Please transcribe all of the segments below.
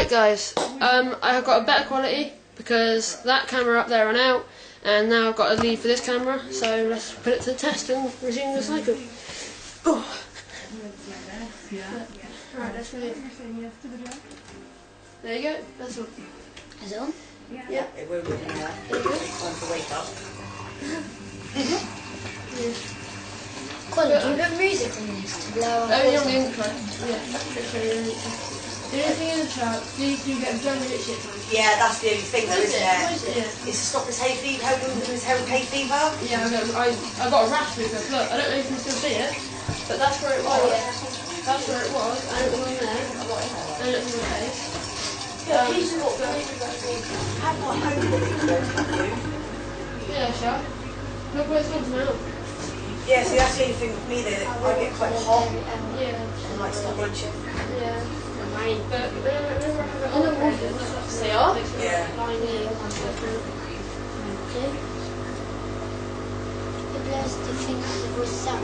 Right guys, I have got a better quality because that camera up there ran out, and now I've got a lead for this camera, so let's put it to the test and resume the cycle. Oh. Right, let's do it. There you go, that's all. Is it on? Yeah. It will be in there. There you go. Time to wake up. Yeah. Colin, do you put music on this to blow on? Only on the intro. Yeah, literally on the intro. The only thing in the show, do you get blown with shit time? Yeah, that's the only thing though, isn't it? Yeah. It's to stop his hay fever, help him with his hay fever. Yeah, I got a rash with it. Look, I don't know if you can still see it, but that's where it was. Oh, yeah. That's where it was, and it was on there, and it was on my face. Yeah, he's got I've got home with you. Yeah, Shah. Look where it's gone now. Yeah, see that's the only thing with me though, that I get quite hot Yeah. and like stop itching. Yeah. But remember I have it on the water. They are? Yeah. Lining. Okay. It blows the thing that the voice sound.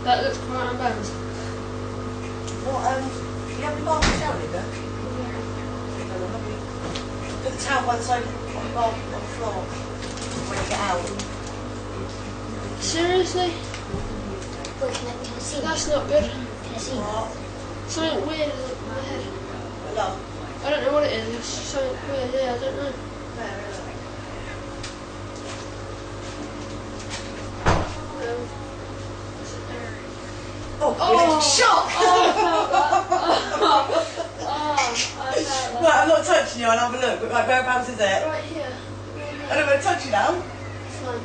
That looks quite unbalanced. What, you have the bath towel in there? Put the towel by the side on the bath, on the floor when you get out. Seriously? Wait, can I see? That's not good. Can I see? What? Something weird is in my head. Hello? I don't know what it is. It's something weird. Yeah, I don't know. Oh, shock! Right, I'm not touching you, I'll have a look. Right, whereabouts is it? Right here. I don't want to touch you now. Fine.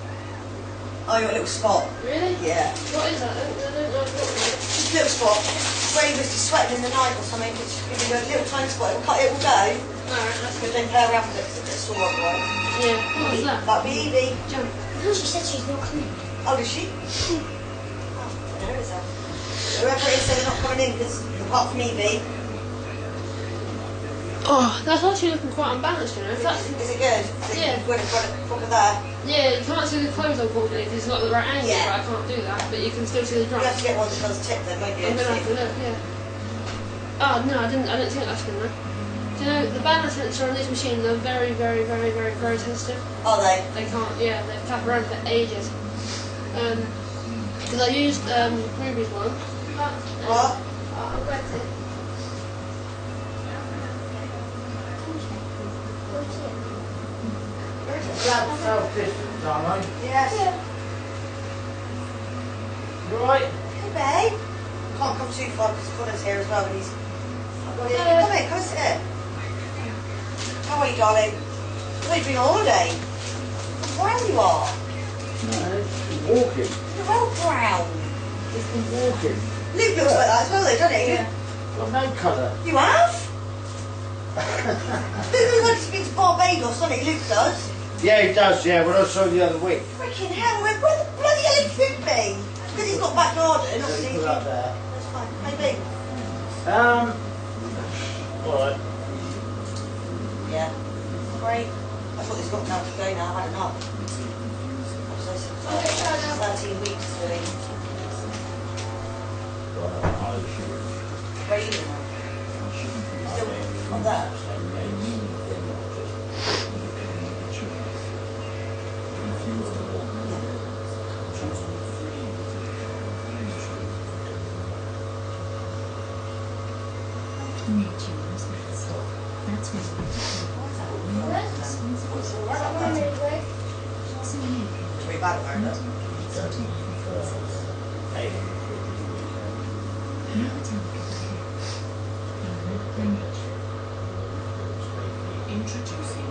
Oh, you got a little spot. Really? Yeah. What is that? I don't know what it is. Just a little spot. Where you must be sweating in the night or something. It's give you a little tiny spot. It will go. Alright, that's But good. then play around with it because it's a bit sore otherwise. Yeah. What was that? That'd be Evie. Jump. She said she's not coming. Oh, does she? Oh, there is her. Whoever it is, they're not coming in because apart from Evie. Oh, that's actually looking quite unbalanced, you know. If that's, Is it good? Yeah. You've got it proper there. yeah, you can't see the clothes unfortunately because it's not the right angle, Yeah. but I can't do that. But you can still see the You drum. have to get one that does tip then, won't you? I'm gonna have to look, yeah. Oh no, I didn't think that's good enough. Do you know the balance sensor on these machines are very, very, very, very, very sensitive. Are they? They can't, yeah, they tap around for ages. Because I used Ruby's one. What? I wet it. Grab self-distance, aren't I? Yes. You alright? Hey, babe. Can't come too far because Connor's here as well and he's... Come here, come and sit here. How are you, darling? Well, you've been on holiday. How brown you are. No, he's walking. You're well brown. He's been walking. Luke looks like that as well though, doesn't he? Yeah. Got no colour. You have? Luke looks like he's been to Barbados, doesn't he? Luke does. Yeah, he does, yeah, when I saw him the other week. Freaking hell, where the bloody hell have you been? Because he's got back garden, So obviously. he put up there. That's fine. Maybe. Alright. Yeah. Great. I thought he's got now to go now. I had enough. I was 13 weeks doing. Where are you now? Still on there? That's what It's very bad at the moment. Hey. Introducing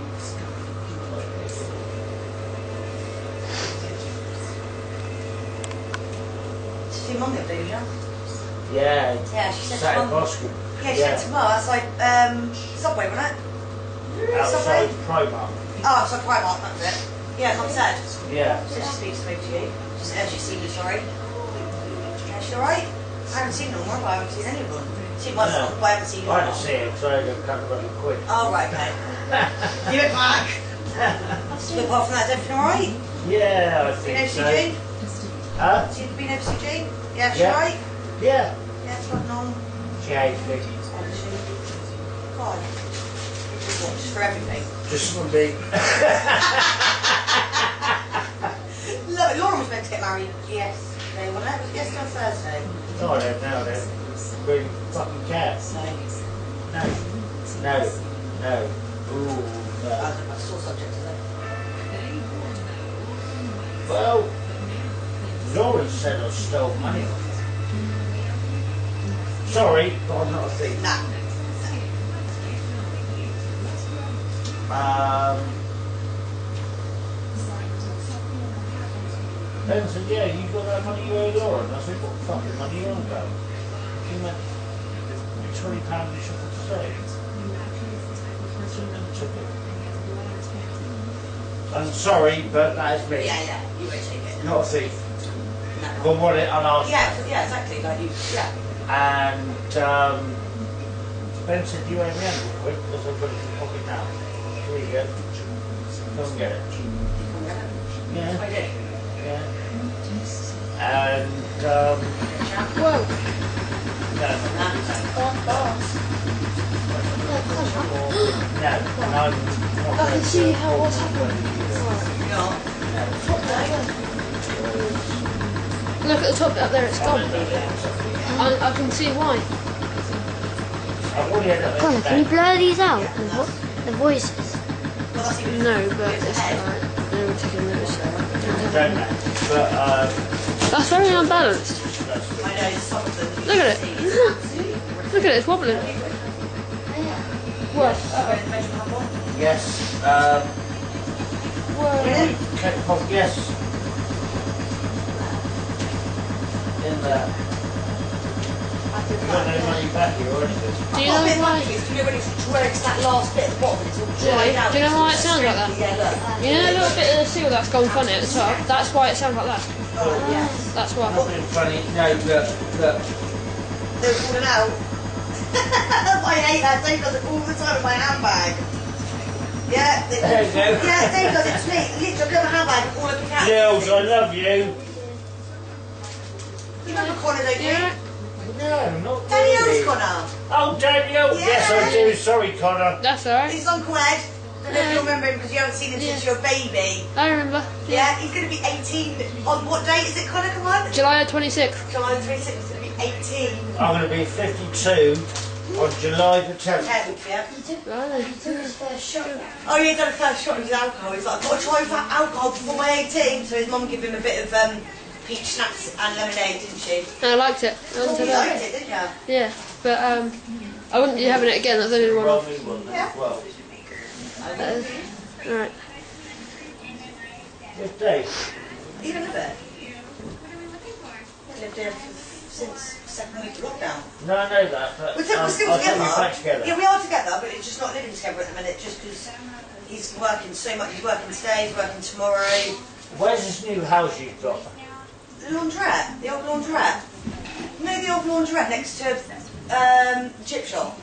Did you see Mum the other day, did you? Yeah, Yeah, she said sat to in Mum. Boston. Yeah, she said to Mum, it's like, Subway, wasn't it? Outside Primark. Oh, it's like Primark, that's it. Yeah, Mum said. Yeah. So she speaks to you. She said, she's seen you, sorry. Yeah, she's alright? I haven't seen no more, but I haven't seen any of them. Seen my No. but I haven't seen you. I didn't see it because I had a couple of quid. Oh, right, okay. Give it back. So apart from that, is everything alright? Yeah, I Been think over to so. see Jane? Huh? Been over to see Jane? Yeah, she Yeah. alright? Yeah. Yeah, it's got on. She hates me. God. What, just for everything? Just for me. Love it. Lauren was meant to get married yesterday, wasn't it? Was it yesterday or Thursday? No, I don't know then. Really fucking care. So, No. No. No. Ooh, no. that's sore subject, is it? Well, Lauren said I stole money off her. Sorry, but I'm not a thief. Nah. Ben said, yeah, you got that money you owe Lauren. I said, what fucking money you on about? He went, £20 you should have saved. And took it. I'm sorry, but that is me. Yeah, you won't take it. Not a thief. No. If I want it, I'll ask. Yeah, exactly. Like you, yeah. And Ben said, you owe me 100 quid because I've got it in your pocket now. Here you go. Go and get it. Yeah. I did. Yeah. And Whoa. no, and I'm not I can see how what's happening. Look at the top up there, it's gone. I can see why. I've already had it. Connor, can you blur these out? The voices. No, but it's alright. No, we're taking those. Don't know. But That's very unbalanced. I know something. Look at it. Look at it, it's wobbling. What? yes. Whoa. Yes. In there. You got no money back here or anything. Do you know why? Do you know when it's dregs that last bit at the bottom and it's all dried Yeah. out? Do you know why it sounds like that? Yeah, look. You know that little bit of the seal that's gone funny at the top? That's why it sounds like that. Oh, yes. That's why. Nothing funny. No, look. They're falling out. I hate that. Dave does it all the time with my handbag. Yeah. There you go. Yeah, Dave does it to me. Literally, I've got a handbag and all of the cats. Nils, I love you. You remember Connor, don't you? Yeah. No, not Danielle's really. Connor. Oh, Daniel. Yeah. Yes, I do. Sorry, Connor. That's alright. His Uncle Ed. I don't know if you remember him because you haven't seen him since Yeah. you were a baby. I remember. Yeah, he's going to be 18. On what date is it, Connor? Come on. July 26th. July 26th, he's going to be 18. I'm going to be 52 on July the 10th. 10th, yeah. Right. He took his first shot. Oh, yeah, he done a first shot of his alcohol. He's like, I've got to try that alcohol before my 18. So his mum gave him a bit of peach schnapps and lemonade, didn't she? I liked it. I Oh, wanted you that. liked it, didn't you? Yeah, but I wouldn't be having it again. That's only one Roll off. me one Yeah. as well. Alright. Yes, Dave. You don't live there. Lived there since second week of lockdown. No, I know that, but We're still I'll together. take you back together. Yeah, we are together, but it's just not living together at the minute, just because he's working so much. He's working today, he's working tomorrow. Where's this new house you've got? The laundrette, the old laundrette. You know the old laundrette next to the chip shop?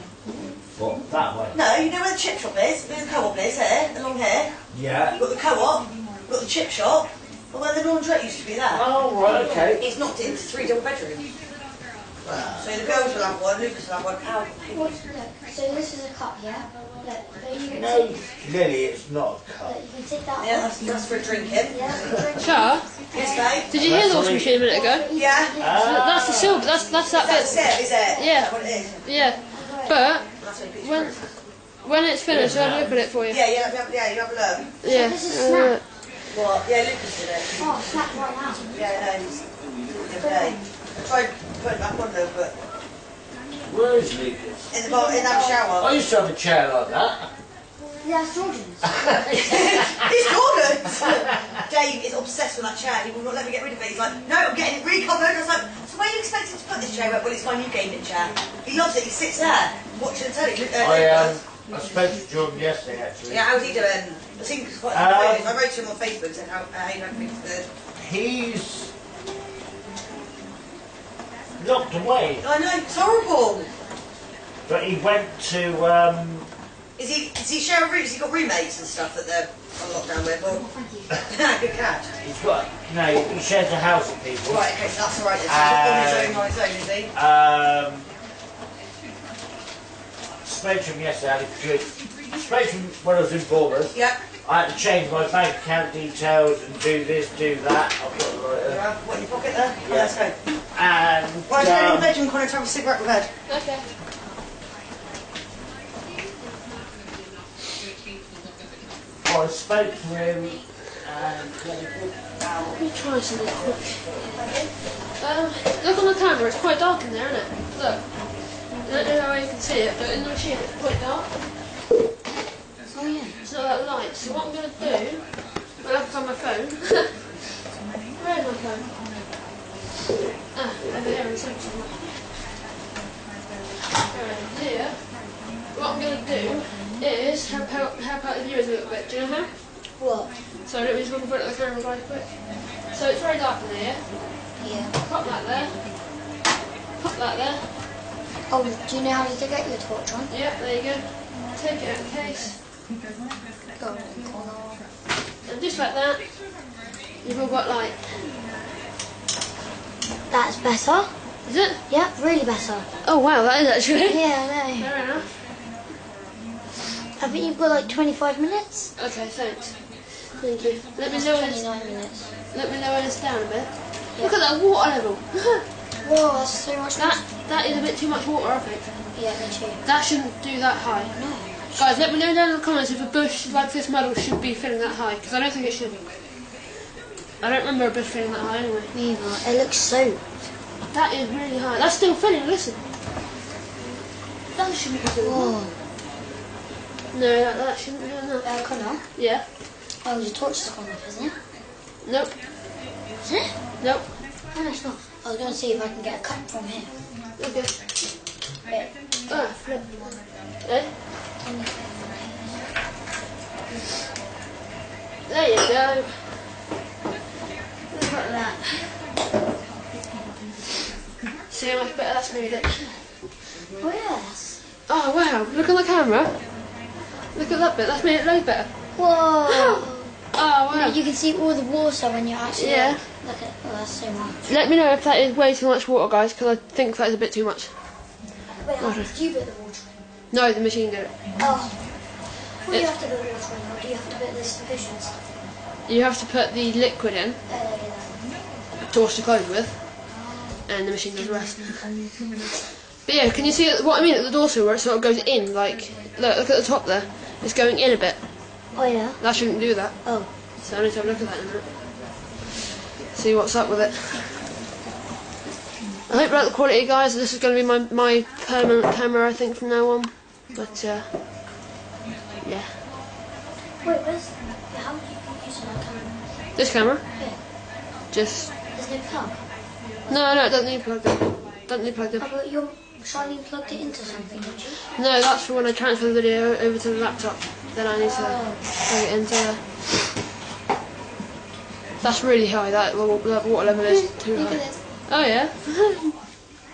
What? That way? No, you know where the chip shop is? Where the co-op is, here, along here. Yeah. You've got the co-op, you've got the chip shop, but where the laundrette used to be there. Oh, right, okay. It's knocked it into 3 double bedrooms. So the girls will have one, Lucas will have one, Al will Look, have so this is a cup, yeah? Look, but you can No, take, Lily, it's not a cup. look, you can take that Yeah, off. that's for drinking. Yeah, Char, Yes, babe? did you hear the washing machine a minute ago? Yeah? That's the silver. That's that That's bit. it, is it? Yeah. Is that what it is? Yeah, but That's what it when is. when it's finished, I'll have a look at it for you. Yeah, you have a look. Yeah. This is snap. What? Yeah, Lucas did it. Oh, snap right now. Yeah, no, he's the other day. I tried putting it back on though, but Where is Lucas? in that shower. I used to have a chair like that. Yeah, it's Jordan's. It's Jordan's! Dave is obsessed with that chair. He will not let me get rid of it. He's like, no, I'm getting it recovered. I was like, so where are you expecting to put this chair? Well, it's my new gaming chair. He loves it. He sits there watching the telly. I spoke to Jordan yesterday, actually. Yeah, how's he doing? I think he's quite I wrote to him on Facebook saying how you don't think it's good. He's locked away, I know, it's horrible. but he went to Is he sharing rooms? Has he got roommates and stuff that they're on lockdown with? Or... Good catch. He's got, no, he shares a house with people. Right, okay, so that's alright. So he's got on his own, is he? Spoke to him yesterday, spoke to him when I was in Bournemouth. Yep. I had to change my bank account details and do this, do that. I've got it right there. What, in your pocket there? Yeah. Let's go. And Right, go in the bedroom, Connor, to have a cigarette with bed. Okay. I spoke to him and Let me try something quick. Look on the camera, it's quite dark in there, isn't it? Look. I don't know how you can see it, but in the machine it's quite dark. Oh yeah. It's not that light. So what I'm going to do, I'll have to find my phone. Where is my phone? Ah, over here in the section. Right here. What I'm going to do is help out the viewers a little bit. Do you know how? What? So let me just look in front of the camera guys quick. So it's very dark in here. Yeah. Pop that there. Pop that there. Oh, do you know how to get your torch on? Yeah, there you go. Take it out of the case. Go on. And just like that, you've all got light. That's better. Is it? Yeah, really better. Oh wow, that is actually. Yeah, I know. Fair enough. I think you've got like 25 minutes. Okay, thanks. Thank you. Let me lower this. 29 minutes. Let me lower this down a bit. Look at that water level. Whoa, that's so much. that is a bit too much water, I think. Yeah, me too. That shouldn't do that high. No. Guys, let me know down in the comments if a bush like this model should be filling that high, because I don't think it should. I don't remember a bush filling that high anyway. Neither. It looks so. That is really high. That's still filling, listen. That shouldn't be doing Whoa. that. No, that shouldn't be doing that. Connor. Yeah. Oh, your torch is gone off, isn't it? Nope. Is it? Nope. No, it's not. I was going to see if I can get a cut from here. Okay. Wait. Ah, flip. Eh? There you go. Look at that. See how much better that's made it? Oh, yes. Oh wow, look at the camera. Look at that bit, that's made it loads better. Whoa. Oh wow. You can see all the water when you're actually. Yeah. Look at. Oh, that's so much. Let me know if that is way too much water, guys, because I think that is a bit too much. Wait, how did you put the water in? No, the machine did it. Oh. What do you It's- have to put the water in, or do you have to put the sufficient? You have to put the liquid in to wash the clothes with, and the machine does the rest. But yeah, can you see what I mean at the door sill where it sort of goes in, like, look at the top there, it's going in a bit. Oh yeah. That shouldn't do that, Oh. so I need to have a look at that in a minute. See what's up with it. I hope you like the quality, guys. This is going to be my permanent camera, I think, from now on. But, yeah. Wait, where's? How do you use that camera? This camera, Yeah. just... There's no plug. No, it doesn't need plugged in. Doesn't need plugged in. Oh, but you're Charlene plugged it into something, did you? No, that's for when I transfer the video over to the laptop. Then I need to plug it into there. That's really high, that water level is too Look high. at this. Oh yeah?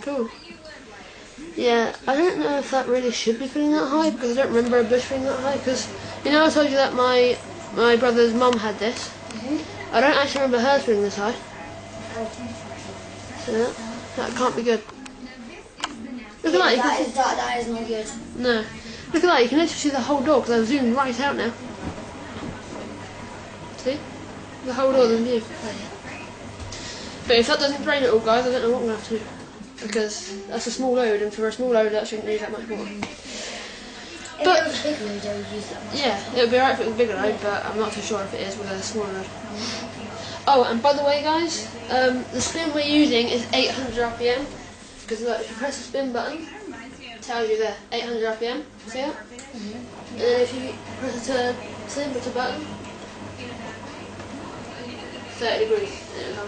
Cool. Yeah, I don't know if that really should be feeling that high, because I don't remember a bush feeling that high, because, you know I told you that my brother's mum had this? I don't actually remember hers feeling this high. So that can't be good. Look at that, you can see, That is not good. no. Look at that, you can literally see the whole door, because I've zoomed right out now. See? The whole door, the view. But if that doesn't drain it all, guys, I don't know what I'm going to have to do. Because that's a small load, and for a small load that shouldn't use that much water. If But- it was a big load, I would use that much. Yeah, it would be alright if it was a bigger load, but I'm not too sure if it is with a smaller load. Oh, and by the way, guys, the spin we're using is 800 RPM. Because look, if you press the spin button, it tells you there, 800 RPM. See that? And then if you press the temperature button, 30 degrees. There you go.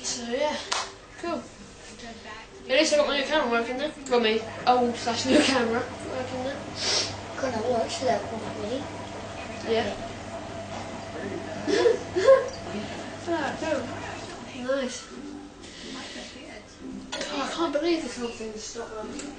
So yeah, cool. At least I got my new camera working there. Got my old/new camera working there. Couldn't have watched that properly. Yeah. Ah, cool. Nice. Oh, I can't believe this whole thing stopped running.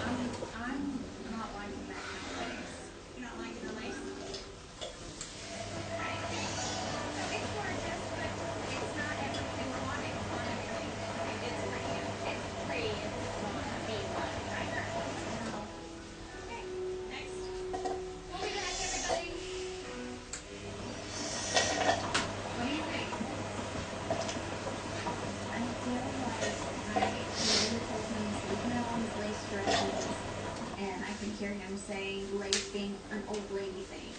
I'm not liking that kind of lace. You're not liking the lace? It's gorgeous, but it's not everything we want it on everything. It's pretty. It's pretty. It's not being one, right? Okay, next. We'll be back, everybody. What do you think? I feel like I really told him he's looking at all his lace dresses, and I can hear him saying lace being an old lady thing.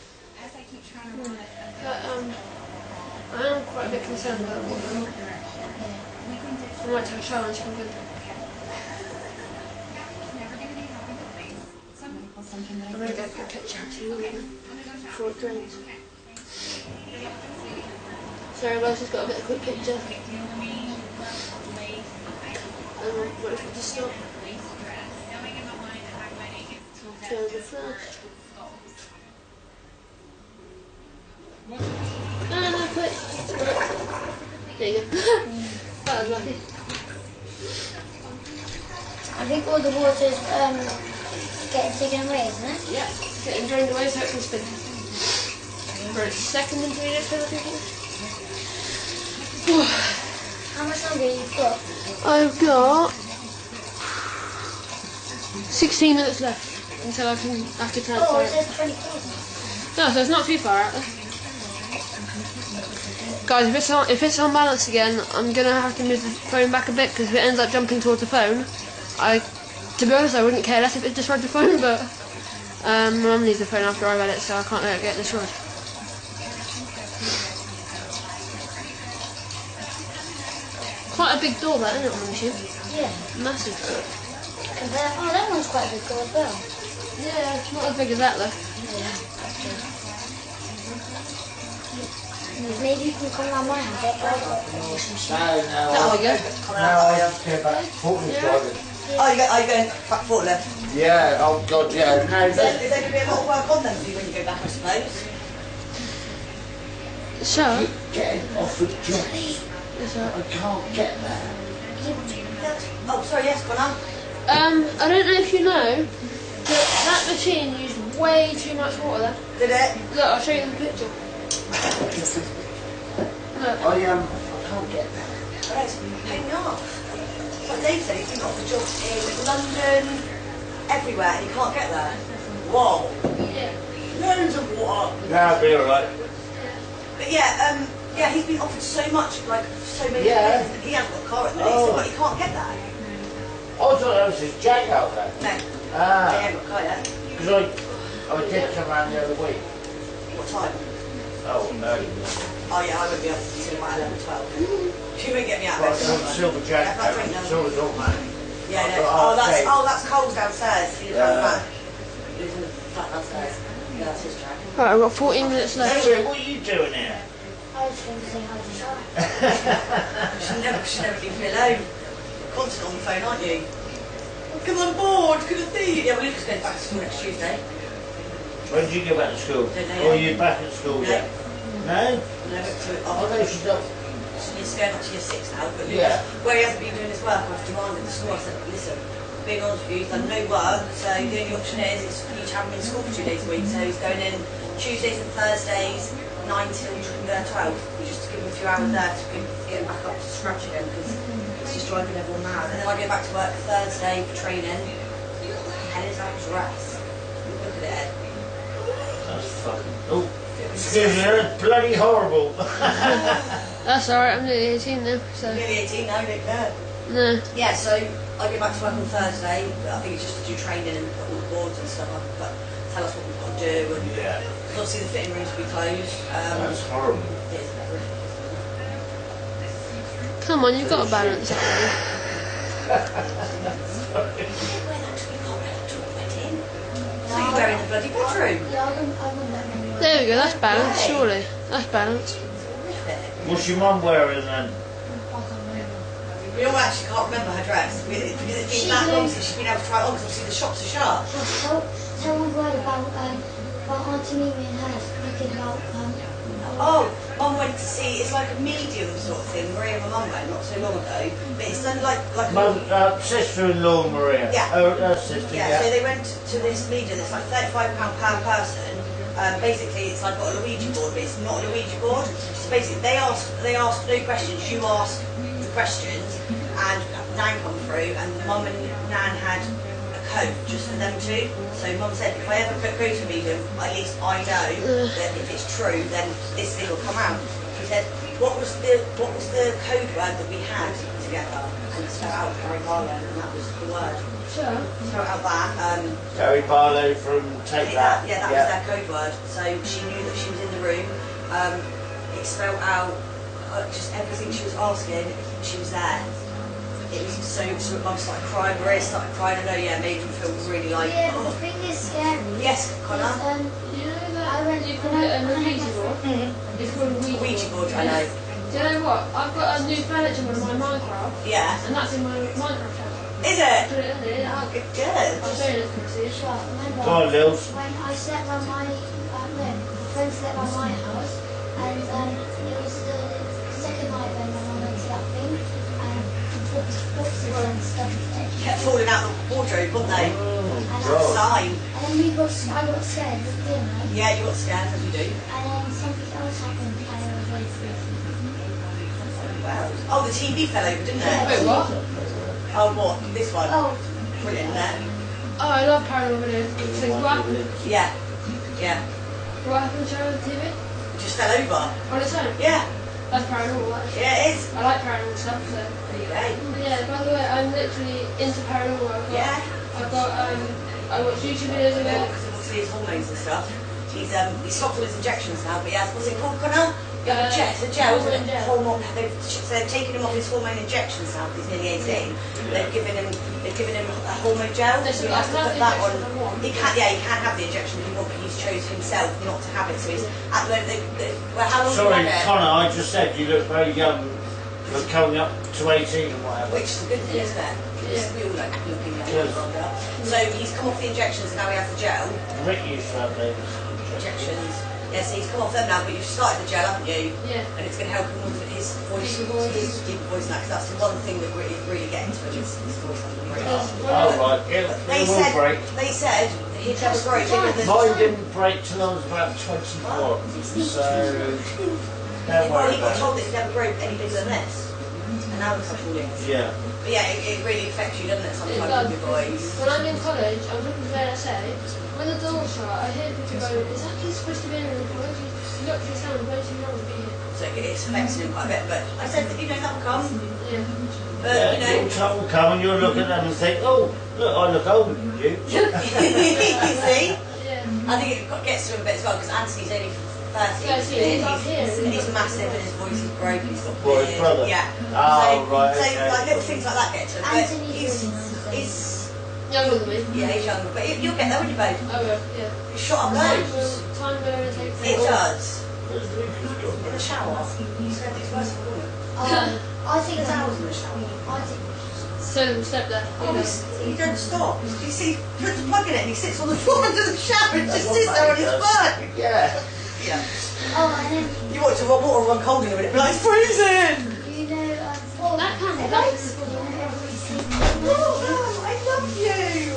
As I keep trying to run it But, I am quite a bit concerned about in what a different direction. We can do I might take a shower and something. It's never gonna be happy with lace. Something that I I'm gonna go for a picture actually before it drains. Sorry guys, just got a bit of a quick picture. And I'm waiting for it to stop. Turn the flash. No, quick. There you go. That was lucky. I think all the water's getting taken away, isn't it? Yeah, getting drained away so it can spin. For a second and 3 days, I think it is. How much longer have you got? I've got 16 minutes left until I can have to Oh, transfer it it. says 24. No, so it's not too far out there. Guys, if it's on balance again, I'm gonna have to move the phone back a bit because if it ends up jumping towards the phone, to be honest, I wouldn't care less if it destroyed the phone, but my mum needs the phone after I've had it, so I can't let it get destroyed. Quite a big door, that isn't it, on the machine? Yeah. Massive. Oh, that one's quite big as well. Yeah, not as big as that though. Maybe you can come around my house. I've got some shit. There we go. I just came back forklift driving. Oh, you going back forklift? Yeah, oh god, yeah. No, Is there going to be a lot of work on them for you when you go back, I suppose? So, Getting off the jobs. I can't get there. Oh, sorry, yes, go on. I don't know if you know, but that machine used way too much water there. Did it? Look, I'll show you the picture. Look. I can't get there. Oh, it's paying off. But Dave said he's been off the jobs in London, everywhere, and he can't get there. Whoa. Yeah. Loads of water. Yeah, I'll be alright. But yeah, he's been offered so much, like, so many Yeah. things. He hasn't got a car at the minute, Oh. but he can't get there. I thought that was his Jack out there. No, he Ah, hasn't got a car yet. because I did come around the other week. What time? Oh, no. Oh yeah, I won't be up until about 11, 12. You won't get me out Well, of I bed. saw Silver Jack, Yeah, that drink now. Silver Dog Man. Yeah, no. Oh, okay. That's Cole's downstairs. He lives Yeah. around the back. He lives in the flat downstairs. Yeah, that's his track. Right, I've got 14 minutes left. Hey, what are you doing here? I was going to say how to shop. She never leave me alone. Constant on the phone, aren't you? Come on board, could have seen. Yeah, well, Luke's going back to school next Tuesday. When did you go back to school? Don't know Or are yet. you back at school No. yet? No? No, Oh, no, she's not. he's going up to year 6 now, but Luke, Yeah. where he hasn't been doing his work, I've demanded the school. I said, listen, being honest with you, he's done no work, so the only option is you to have him in school for 2 days a week. So he's going in Tuesdays and Thursdays, 9 till 12, just to give him a few hours there to get him back up to scratch again, because it's just driving everyone mad. And then I go back to work Thursday for training, and it's like dress. Look at it. That's fucking. Oh, excuse me, that's bloody horrible. That's alright, I'm nearly 18 now, so. Nearly 18 now, don't care. No. Yeah, so I go back to work on Thursday. I think it's just to do training and put all the boards and stuff up, but tell us what we've got to do. And Yeah, because obviously the fitting rooms will be closed. that's horrible. It is horrific. Come on, you've got a balance. Wear that to be correct to a wedding. So you go in the bloody bedroom. Yeah, I wouldn't let me. There we go, that's balance, surely. That's balance. Horrific. What's your mum wearing then? I can't remember. We all actually can't remember her dress because it's been that long since she's been able to try it on because obviously the shops are shut. Tell one word about But Auntie Mimi and her speaking about Oh, Mum went to see, it's like a medium sort of thing. Maria and my mum went not so long ago. But it's done like a... Sister-in-law Maria. Yeah. Her sister, Yeah, so they went to this medium, it's like £35 per person. Basically, it's like got a Luigi board, but it's not a Luigi board. So basically, they ask no questions, you ask the questions, and Nan come through, and Mum and Nan had a code just for them two. So Mum said, if I ever go to a medium, at least I know that if it's true, then this thing will come out. She said, what was the code word that we had together? And spelled out Harry Harlow, and that was the word. Sure. Spelled out that. Gary Barlow from Take That. Yeah, that was their code word. So she knew that she was in the room. It spelled out just everything she was asking. She was there. It was so Mum started crying. Maria started crying. I know, yeah, made them feel really like. Yeah, the thing is scary. Yes, Connor. You know that I went- you call it a Ouija board? It's called a Ouija board. Ouija board, I know. Do you know what? I've got a new furniture mod in my Minecraft, Yeah. and that's in my Minecraft channel. Is it? Put it in there. Good. I'll show you this quickly. Sure, remember Go on, Lils. when I slept on my friend slept on my house, and it was the second night when my mum went to that thing, and boxes and stuff. Kept falling out of the wardrobe, wouldn't they? God. Sign. And then I got scared, didn't I? Yeah, you got scared, as you do. And then something else happened, and I was very freaky. Wow. Oh, the TV fell over, didn't it? Wait, what? Oh, what? This one. Oh, Brilliant, isn't it? Oh, I love paranormal videos. So what happened? Yeah. Yeah. What happened to the TV? Just fell over. On its own? Yeah. That's paranormal, actually. Yeah, it is. I like paranormal stuff, so. There you go. Yeah, by the way, I'm literally into paranormal. Yeah. I watch YouTube videos of Yeah, it. because obviously his hormones and stuff. He's stopped all his injections now, but he has, what's it called, Connor? Yeah, the gel, isn't it? hormone gel. They've taken him off his hormone injections now, because he's nearly 18. They've given him a hormone gel. No, So so he I has to can have put the that injection on. if I want. He can have the injection if he wants, but he's chose himself not to have it. So he's at the moment, well, how long Sorry, have you had it? Connor, I just said you look very young. You're coming up to 18 and whatever. Which is a good thing, isn't it? Because we all like looking young Yes. and older. So he's come off the injections and now he has the gel. Rick used to have those. Injections. Yeah, so he's come off them now, but you've started the gel, haven't you? Yeah. And it's going to help him with his voice, his deep voice now, because that's the one thing that really getting to him is his voice under the break. Oh, right. They It will break. said he'd never grow bigger than... Mine didn't break till I was about 24. So, don't Well, worry he got about told that he'd never grow any bigger than this. And now it's falling. it. Yeah. But yeah, it really affects you, doesn't it, It sometimes does. with your voice. When I'm in college, I'm looking for NSA. When the door's shut, I hear people go, is that kid supposed to be in the college? He looks and sounds way too young to be here. So it's affecting him quite a bit. But I said that, that will come. Yeah. But, Yeah, your time will come and you'll look at them and think, oh, look, I look older than you. you see? Yeah. I think it gets to him a bit as well, because Anthony's only 13. 13, he's up here. And he's massive and his voice is broken, he's got Well, his beard. brother? Yeah. Oh, right, So okay. like little things like that get to him. But Anthony's he's Younger than me. yeah, he's younger. But you'll get there when you both. I will, yeah. He's shot up loads. Time will only take It does. Where's Lucas gone? In the shower. He said it's worse than woman. I think There's that hours in the shower. I think So step there. Oh, he don't stop. You see, he puts the plug in it and he sits on the floor under the shower and just sits there on his phone. Yeah. Yeah. and then You watch the water run cold in a minute, but it's freezing. you know That kind of lights. Oh, I love you.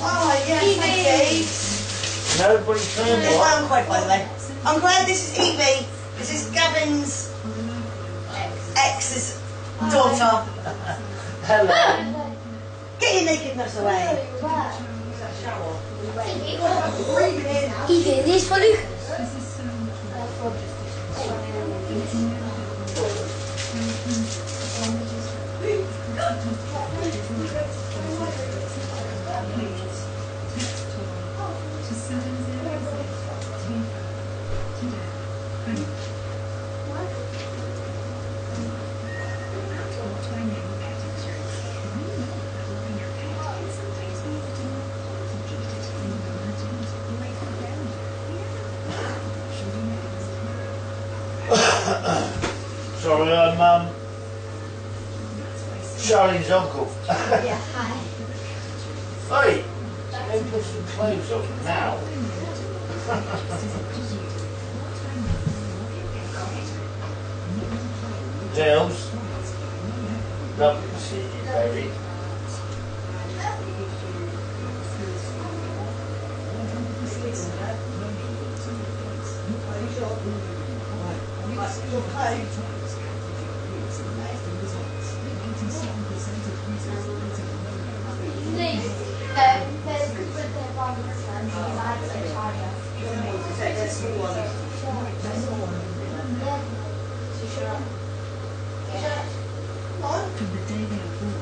Oh, yes, thank you. Nobody's turned There's my what? uncle, by the way. Uncle Ed, this is Evie. This is Gavin's ex's daughter. Hello. Get your nakedness away. Breathe in. Ethan, this for Lucas. Sorry, I'm Charlie's uncle. Yeah, hi. Hey, go put some clothes on now. Jails. Lovely to see you, baby. There's good birthday one this one, because I had to charger. From the day they are born,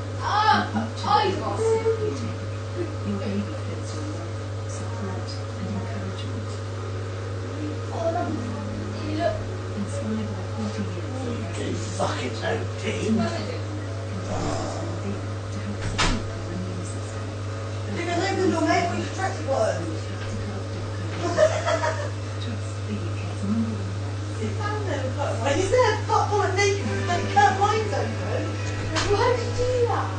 your baby feels your love, support, and encouragement. Inspired by 40 years of You fucking no team. to help support your immune system. Because they can do mate with traffic worms. Trust the UK's number one brand. When you said pop on a naked, they cut lines open. Why did you do that?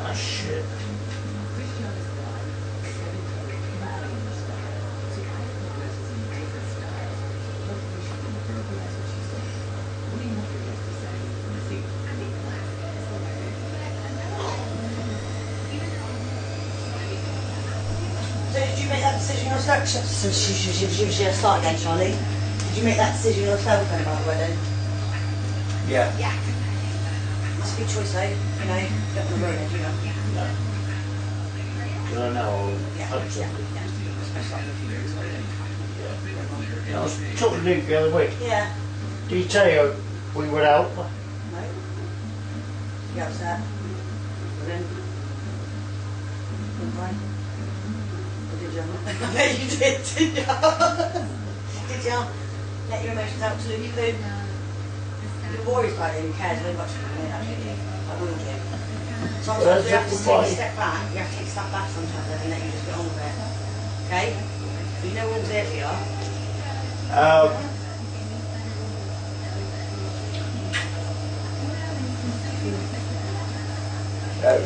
Ah, shit. So did you make that decision yourself? Start again, Charlie. Did you make that decision yourself then about the wedding? Yeah. Yeah. That's a good choice though, you know, don't want to ruin it, you know. No. Because I know I'll hope so. Yeah, I was talking to Luke the other week. Yeah. Did he tell you we went out? No. You upset? Brilliant. Right. Or did you? I bet you did, didn't you? Did you? Let your emotions out to Luke, Luke. You're worried about it, who cares very much about me, actually. I will do. Sometimes you have to take a step back, you have to take a step back sometimes and let you just get on with it. Okay? But you know we're all there for you.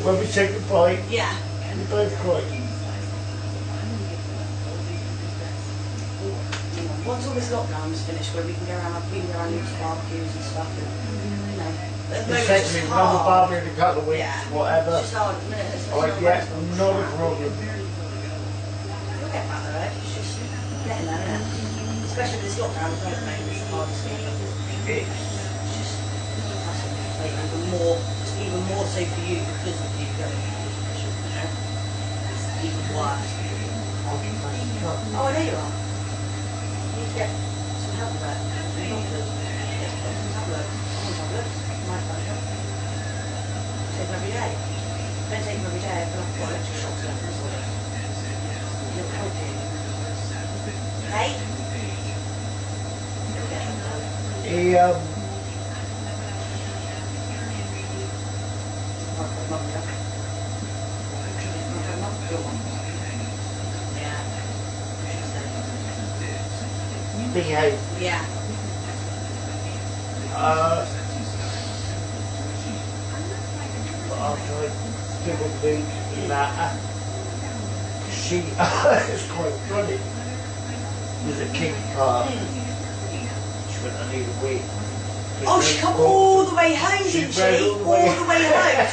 When we said goodbye, Yeah. we both cried. Once all this lockdown is finished, where we can go around and do barbecues and stuff, and, you know. At the He moment said it's to me, just Mum, hard. Barbara in a couple of weeks, Yeah. whatever. It's just hard at the minute. It's I went, not yeah, right. not a problem. You'll get back there, it's just getting there, isn't it? Especially with this lockdown, it's the hardest thing. It's Like, even more so for you because of you going to the special, you know? It's even worse. Oh, I know you are. You need to get some help with that. Some doctors. Get some tablets. Some tablets. My pleasure. Take them every day. Don't take them every day. I feel like I've got electric shocks left in this body. It'll help you. Okay? You'll get help. he, behave. Yeah. After I did a week in that, she it's quite funny. Was a King Park. She went, I need a week. Oh, she come all the way home, didn't she? rode All the way home.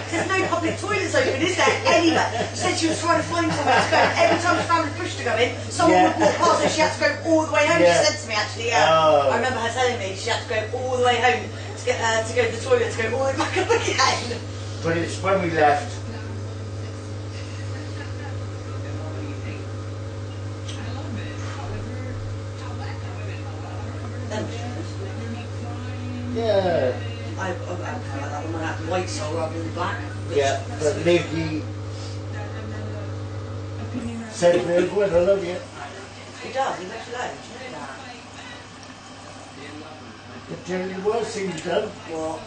There's no public toilets open, is there? Anywhere. She said she was trying to find somewhere to go. Every time she found a push to go in, someone would walk past her. She had to go all the way home. Yeah. She said to me, actually, yeah. Oh. I remember her telling me she had to go all the way home to get to go to the toilet to go all the way back up again. But it's when we left. Then she was. Yeah. I kind of like that one. I had white soul rather than black. Yeah, but Nikki said to me, "Gwen, I love you." He does. He makes you loads. You know that. But tell you the worst thing he's done, What?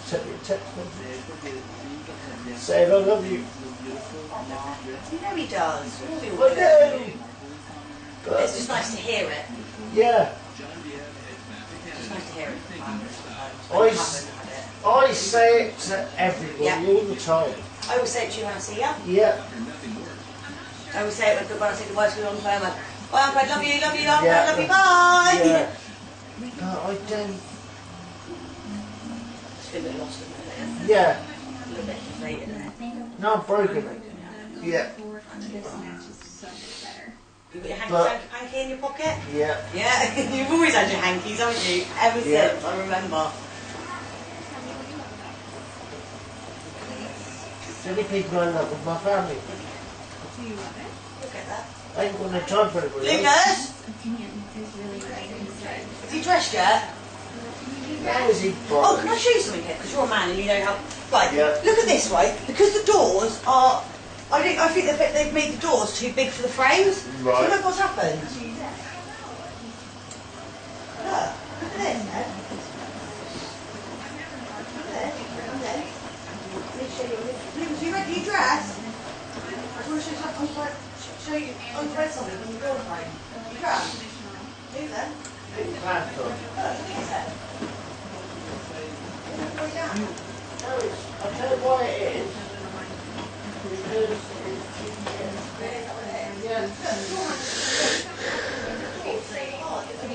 sent me a text message saying, "I love you." You know he does. We all I do. do. It's just nice to hear it. Yeah. It's nice hear it from families. I say it to everybody Yeah. all the time. I always say it to you when I see you. Yeah. I always say it when I say goodbye to you on the phone. Like, bye, Uncle Ed, love you, Uncle Ed, Yeah. love you, bye. Yeah. But I don't. It's been a bit lost, isn't it? Yeah. A little bit deflated, isn't it? No, I'm broken. Yeah. This match is so much better. You got your But- hanky in your pocket? Yeah. Yeah, you've always had your hankies, haven't you? Ever Yeah. since, I remember. The only people I love with my family. Do you love it? Look at that. I ain't got no time for anybody else. Lucas, Opinion is really great inside. is he dressed yet? How is he Oh, can I broken? show you something, kid? Because you're a man and you know how. Right, Yeah. look at this, right? Because the doors are. I think they've made the doors too big for the frames. Right. So look what's happened. Look at this, Ed. Look at this. And then. Let me show you. Lucas, you ready? You dressed? I just want to show you something. Show you. Unthread something from the door frame. You dressed? Do then. Pants on. Look, look at that. Way down. No, I'll tell you why it is. Because it's, yeah.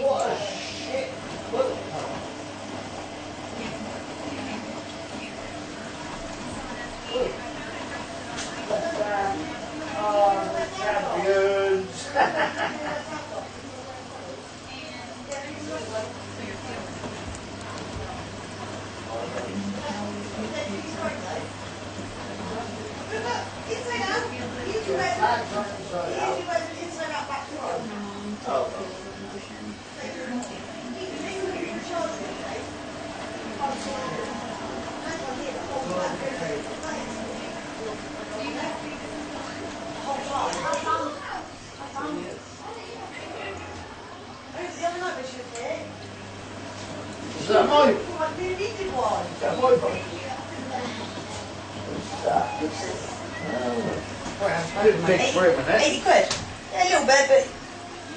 What a shit. Look. Look. Oh, the champions. Is that mine? Is that my bike? Bit big for him, isn't it? 80 quid. Yeah, a little bit, but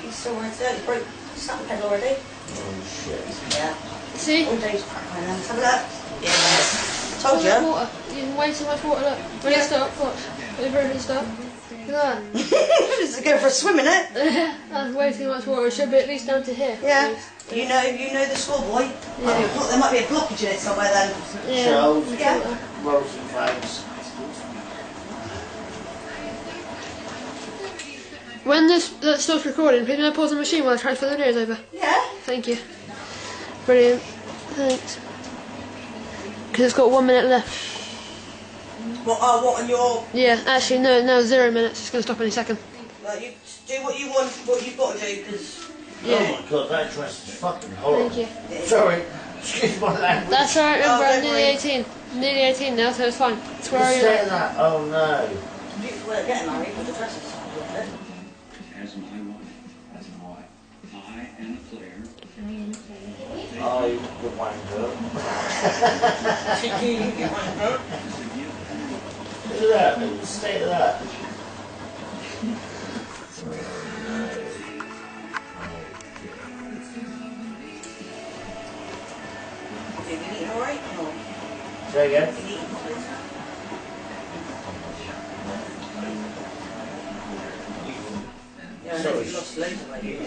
he's still wearing it. He broke snap the pedal already. Oh shit. Yeah. See? All day's crack right now. Let's have a look. Yeah. Told All that you. water. Using way too much water. Look. When it stop, watch. Over and stop. Look at Just go for a swim, innit? that. That's way too much water. It should be at least down to here. Yeah. You know the score, boy. There might be a blockage in it somewhere then. Yeah. Shells, Yeah. ropes and flags. When this stops recording, please may I pause the machine while I transfer the videos over. Yeah. Thank you. Brilliant. Thanks. Because it's got 1 minute left. What on your... Yeah, actually, no, 0 minutes. It's going to stop any second. you do what you want, what you've got to do, because... Yeah. Oh my god, that dress is fucking horrible. Thank you. Sorry, excuse my language. That's alright, Oh, remember, I'm don't nearly worry. 18. Nearly 18 now, so it's fine. It's where Just are say you? that. Oh no. Beautiful way of getting married, but the dress is lovely. As my wife. As my wife. I am a player. I the wanker. Look at that. Look at the state of that. Have you been eating alright? No. Say again. Been eating properly? Yeah, I know Sorry. you've lost loads of weight.